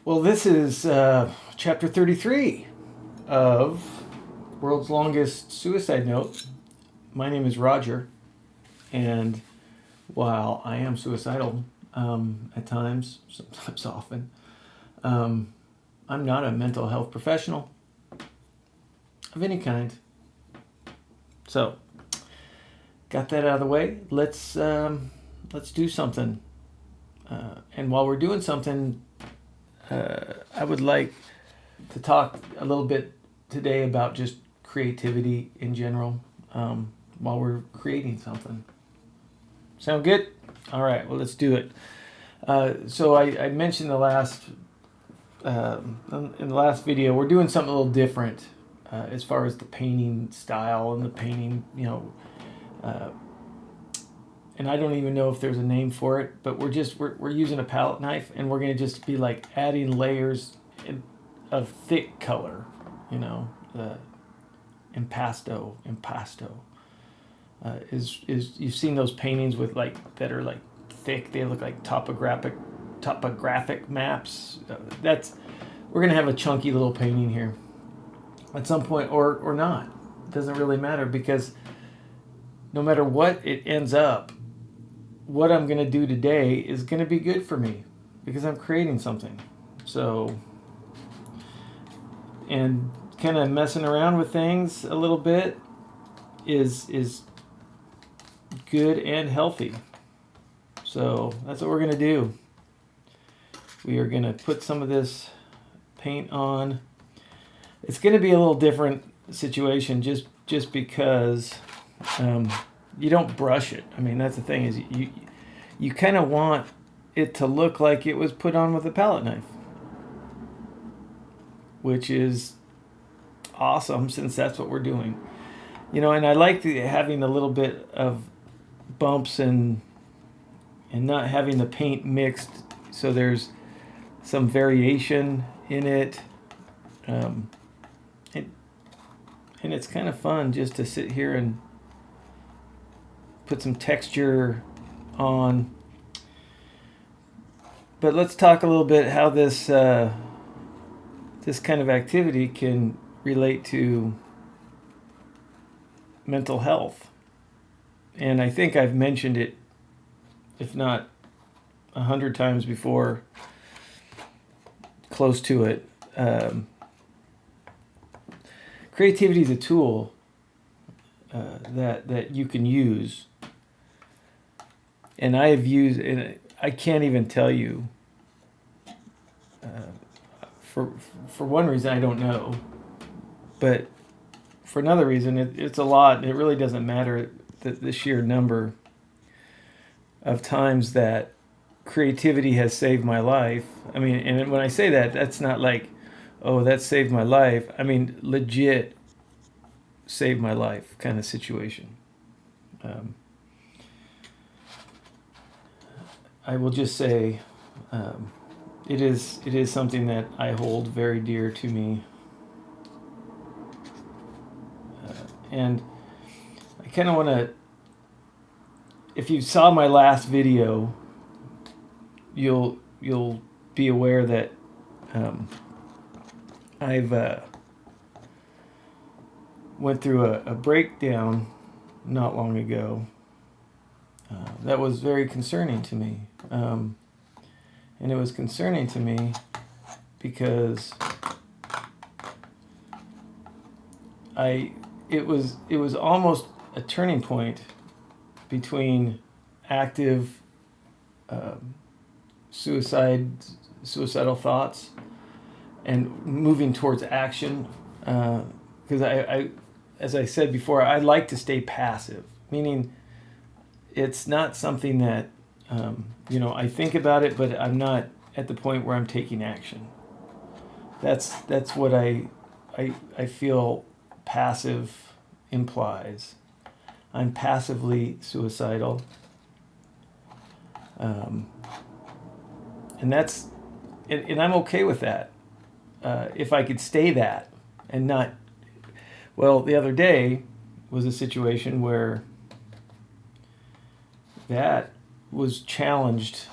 Well, this is chapter 33 of World's Longest Suicide Note. My name is Roger, and while I am suicidal at times, sometimes often, I'm not a mental health professional of any kind. So, got that out of the way. Let's do something. And while we're doing something, I would like to talk a little bit today about just creativity in general while we're creating something. Sound good? All right, well, let's do it. So I mentioned in the last video, we're doing something a little different as far as the painting style and the painting, and I don't even know if there's a name for it, but we're using a palette knife, and we're gonna just be like adding layers of thick color, the impasto. Is you've seen those paintings with that are like thick? They look like topographic maps. We're gonna have a chunky little painting here at some point, or not. It doesn't really matter, because no matter what it ends up, what I'm going to do today is going to be good for me because I'm creating something. So, and kind of messing around with things a little bit is good and healthy. So that's what we're going to do. We are going to put some of this paint on. It's going to be a little different situation just because you don't brush it. I mean, that's the thing, is you kind of want it to look like it was put on with a palette knife, which is awesome since that's what we're doing. And I like having a little bit of bumps and not having the paint mixed, so there's some variation in it. And it's kind of fun just to sit here and put some texture on. But let's talk a little bit how this this kind of activity can relate to mental health. And I think I've mentioned it, if not 100 times before, close to it. Creativity is a tool that you can use. And I have used, and I can't even tell you. For one reason, I don't know, but for another reason, it's a lot. It really doesn't matter the sheer number of times that creativity has saved my life. I mean, and when I say that, that's not like, oh, that saved my life. I mean, legit saved my life kind of situation. I will just say, it is something that I hold very dear to me, and I kind of want to. If you saw my last video, you'll be aware that I've went through a breakdown not long ago. That was very concerning to me. And it was concerning to me because it was almost a turning point between active suicidal thoughts and moving towards action. Because I, as I said before, I like to stay passive, meaning it's not something that I think about it, but I'm not at the point where I'm taking action. That's what I feel passive implies. I'm passively suicidal, and I'm okay with that. If I could stay that and not. Well, the other day was a situation where that was challenged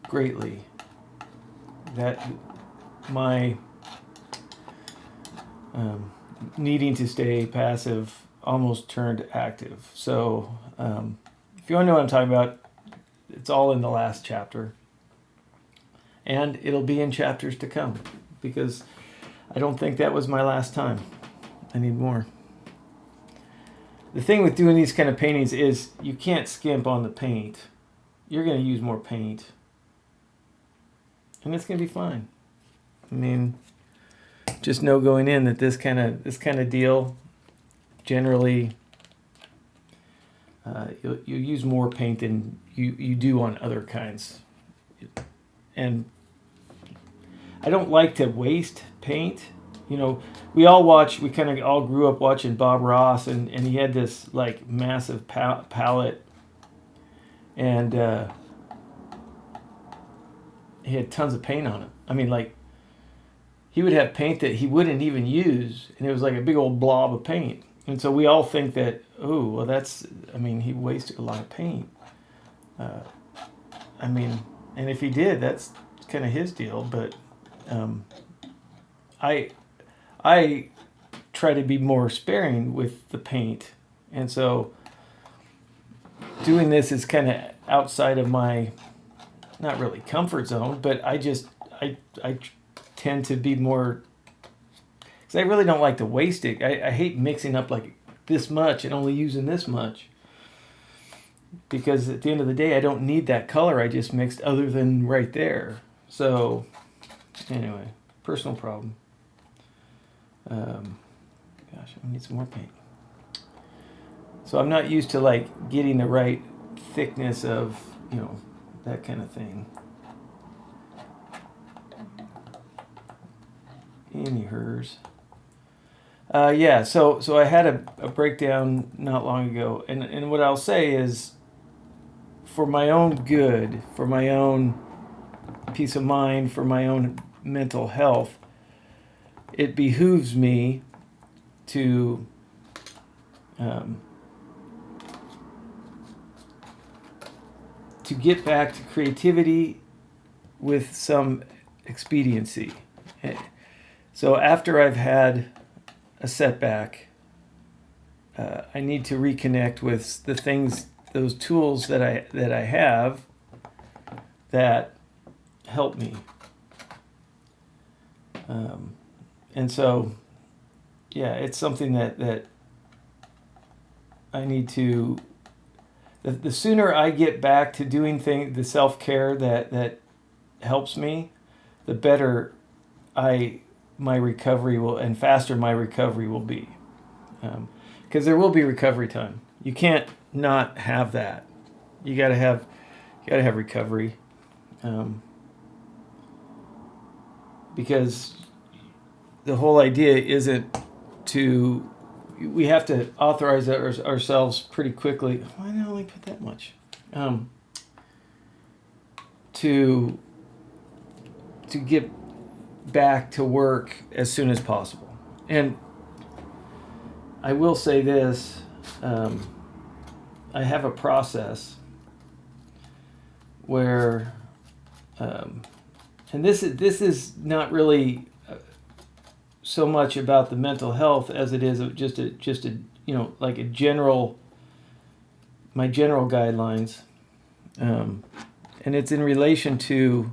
greatly. That my needing to stay passive almost turned active. So if you want to know what I'm talking about, it's all in the last chapter. And it'll be in chapters to come, because I don't think that was my last time. I need more. The thing with doing these kind of paintings is you can't skimp on the paint. You're going to use more paint. And it's going to be fine. I mean, just know going in that this kind of deal, generally, you use more paint than you do on other kinds. And I don't like to waste paint. You know, we kind of all grew up watching Bob Ross, and he had this like massive palette, and he had tons of paint on it. I mean, like, he would have paint that he wouldn't even use, and it was like a big old blob of paint. And so we all think that, oh, well, he wasted a lot of paint. And if he did, that's kind of his deal. But I try to be more sparing with the paint. And so doing this is kind of outside of my, not really comfort zone, but I tend to be more, because I really don't like to waste it. I hate mixing up like this much and only using this much, because at the end of the day I don't need that color I just mixed other than right there. So anyway, personal problem. Gosh, I need some more paint. So I'm not used to like getting the right thickness of, that kind of thing. Any hers. Yeah, so I had a breakdown not long ago, and what I'll say is, for my own good, for my own peace of mind, for my own mental health, it behooves me to get back to creativity with some expediency. So after I've had a setback, I need to reconnect with the things, those tools that I have that help me. And so, yeah, it's something that I need to. The sooner I get back to doing the self-care that helps me, the better my recovery will, and faster my recovery will be. Because there will be recovery time. You can't not have that. You gotta have recovery. Because the whole idea isn't to. We have to authorize ourselves pretty quickly. Why did I only put that much? To get back to work as soon as possible. And I will say this, I have a process where, and this is not really so much about the mental health as it is just a like a general, my general guidelines, and it's in relation to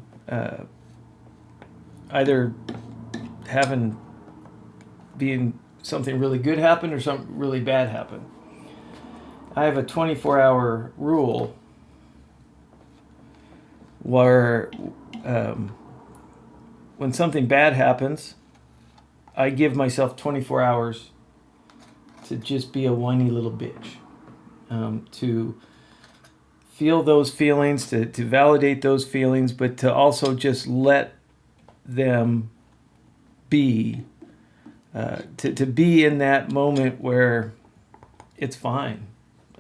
either being something really good happen or something really bad happen. I have a 24-hour rule where when something bad happens, I give myself 24 hours to just be a whiny little bitch, to feel those feelings, to validate those feelings, but to also just let them be, to be in that moment where it's fine.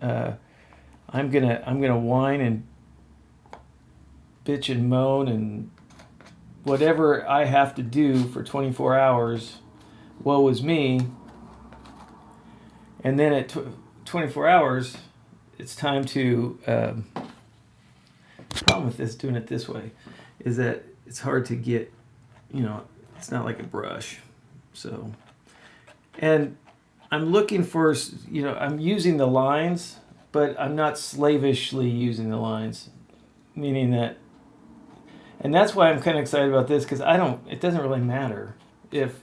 I'm gonna whine and bitch and moan and whatever I have to do for 24 hours. Woe is me. And then at 24 hours, it's time to. The problem with doing it this way, is that it's hard to get, It's not like a brush. So, and I'm looking for, I'm using the lines, but I'm not slavishly using the lines, meaning that, and that's why I'm kind of excited about this, because it doesn't really matter if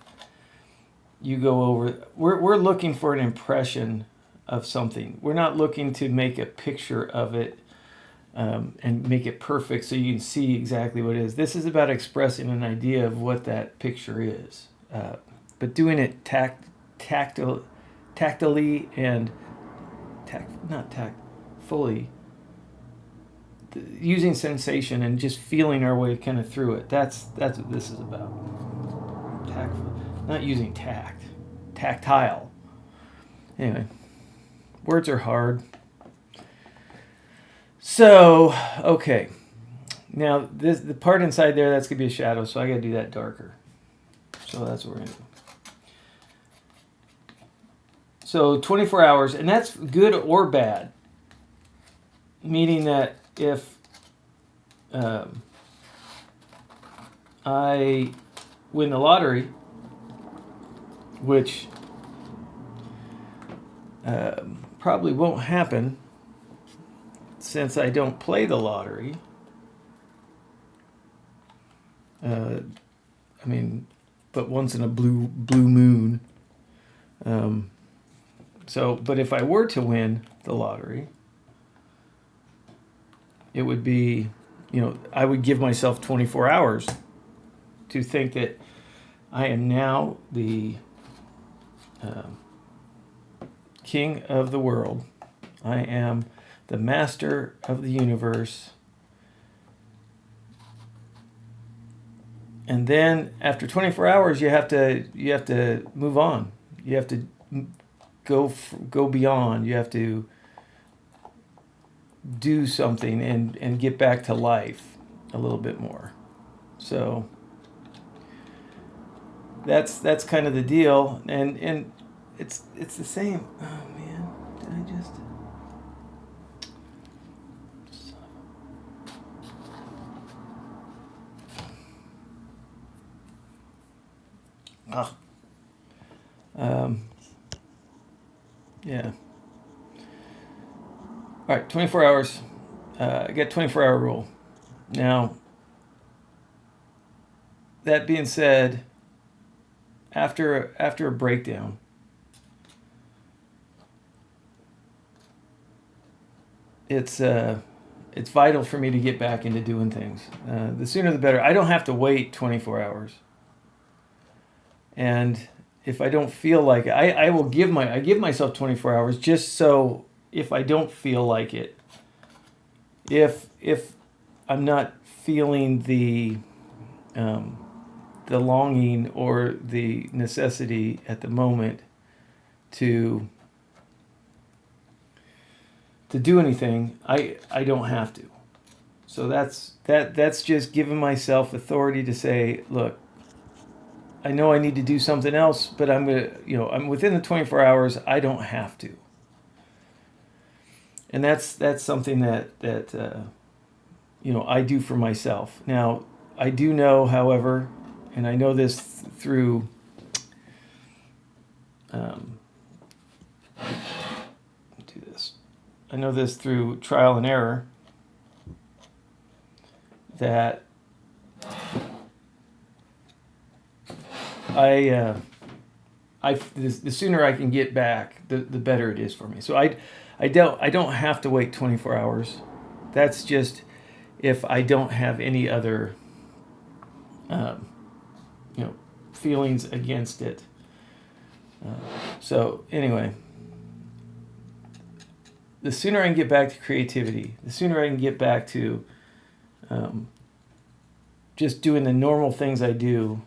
you go over, we're looking for an impression of something. We're not looking to make a picture of it and make it perfect so you can see exactly what it is. This is about expressing an idea of what that picture is, but doing it tactily and fully, using sensation and just feeling our way kind of through it. That's what this is about. Not using tactile. Anyway, words are hard. So, okay. Now, the part inside there, that's going to be a shadow, so I got to do that darker. So that's what we're going to do. So 24 hours, and that's good or bad. Meaning that if I win the lottery, which probably won't happen since I don't play the lottery. But once in a blue moon. But if I were to win the lottery, it would be, I would give myself 24 hours to think that I am now the king of the world. I am the master of the universe. And then after 24 hours, you have to move on. You have to go beyond. You have to do something and get back to life a little bit more. So that's kind of the deal, and it's the same. Oh man, did I just? Yeah. All right, 24 hours. I got 24-hour rule. Now, that being said, after a breakdown, it's vital for me to get back into doing things. The sooner the better. I don't have to wait 24 hours. And if I don't feel like it, I give myself 24 hours just so if I don't feel like it, if I'm not feeling the longing or the necessity at the moment to do anything, I don't have to. So that's just giving myself authority to say, look, I know I need to do something else, but I'm within the 24 hours. I don't have to. And that's something that I do for myself. Now, I do know, however, and I know this through I know this through trial and error, that the sooner I can get back, the better it is for me. So I don't have to wait 24 hours. That's just if I don't have any other feelings against it. So anyway, the sooner I can get back to creativity, the sooner I can get back to just doing the normal things I do,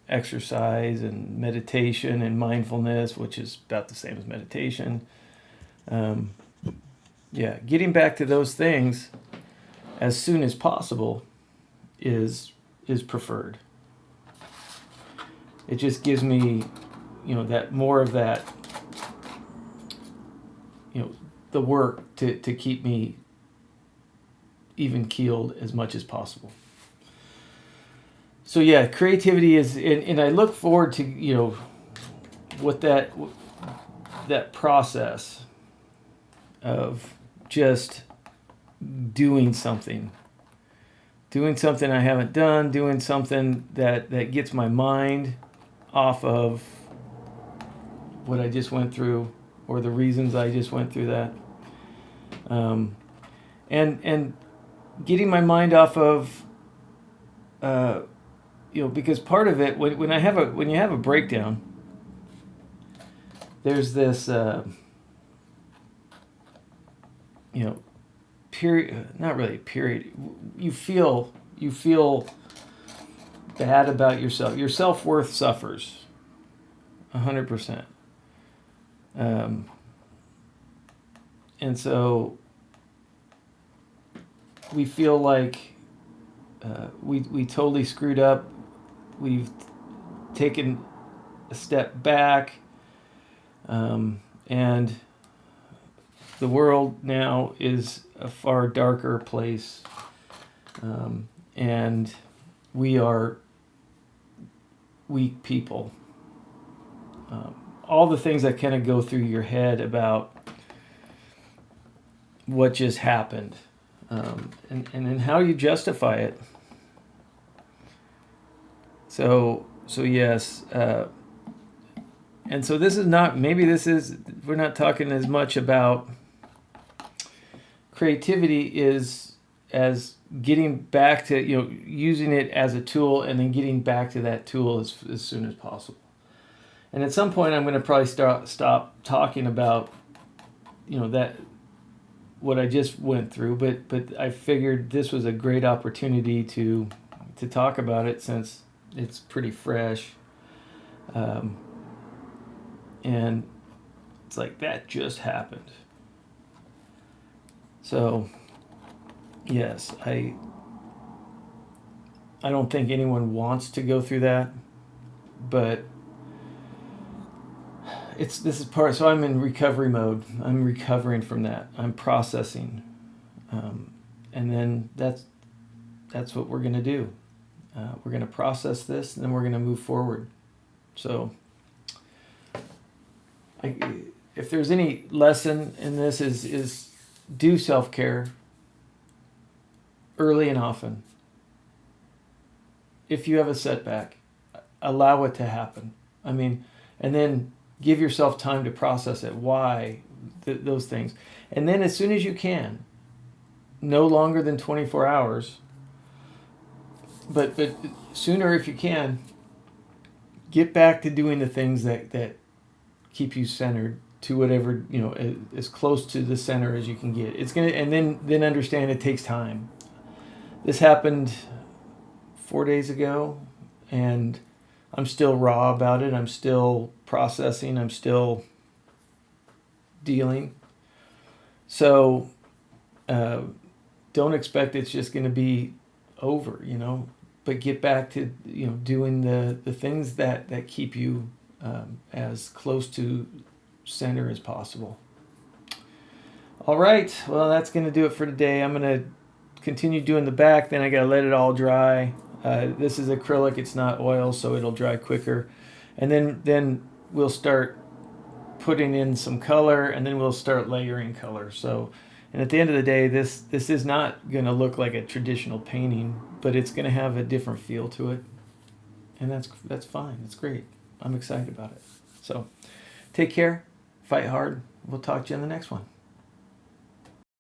exercise and meditation and mindfulness, which is about the same as meditation. Getting back to those things as soon as possible is preferred. It just gives me, that more of that, the work to keep me even keeled as much as possible. So yeah, creativity is, and I look forward to, what that process of just doing something I haven't done, doing something that gets my mind off of what I just went through or the reasons I just went through that. And getting my mind off of, because part of it, when you have a breakdown, there's this, period, not really a period. You feel bad about yourself. Your self-worth suffers 100%. And so we feel like we totally screwed up. We've taken a step back, and the world now is a far darker place, and we are weak people. All the things that kind of go through your head about what just happened, and then how you justify it. So yes, and so this is not, we're not talking as much about creativity is as getting back to, using it as a tool and then getting back to that tool as soon as possible. And at some point I'm going to probably stop talking about, that what I just went through, but I figured this was a great opportunity to talk about it since it's pretty fresh. And it's like that just happened. So yes, I don't think anyone wants to go through that, but this is part. So I'm in recovery mode. I'm recovering from that. I'm processing, and then that's what we're gonna do. We're gonna process this, and then we're gonna move forward. So, if there's any lesson in this, is do self-care early and often. If you have a setback, allow it to happen. And then give yourself time to process it. Why those things, and then as soon as you can, no longer than 24 hours, but sooner if you can, get back to doing the things that keep you centered to whatever, as close to the center as you can get. It's gonna, and then understand it takes time. This happened 4 days ago, and I'm still raw about it. I'm still processing. I'm still dealing. So don't expect it's just going to be over, but get back to, doing the things that keep you as close to center as possible. All right. Well, that's going to do it for today. I'm going to continue doing the back. Then I got to let it all dry. This is acrylic. It's not oil, so it'll dry quicker. And then we'll start putting in some color, and then we'll start layering color. So, and at the end of the day, this is not going to look like a traditional painting, but it's going to have a different feel to it. And that's fine. It's great. I'm excited about it. So take care. Fight hard. We'll talk to you in the next one.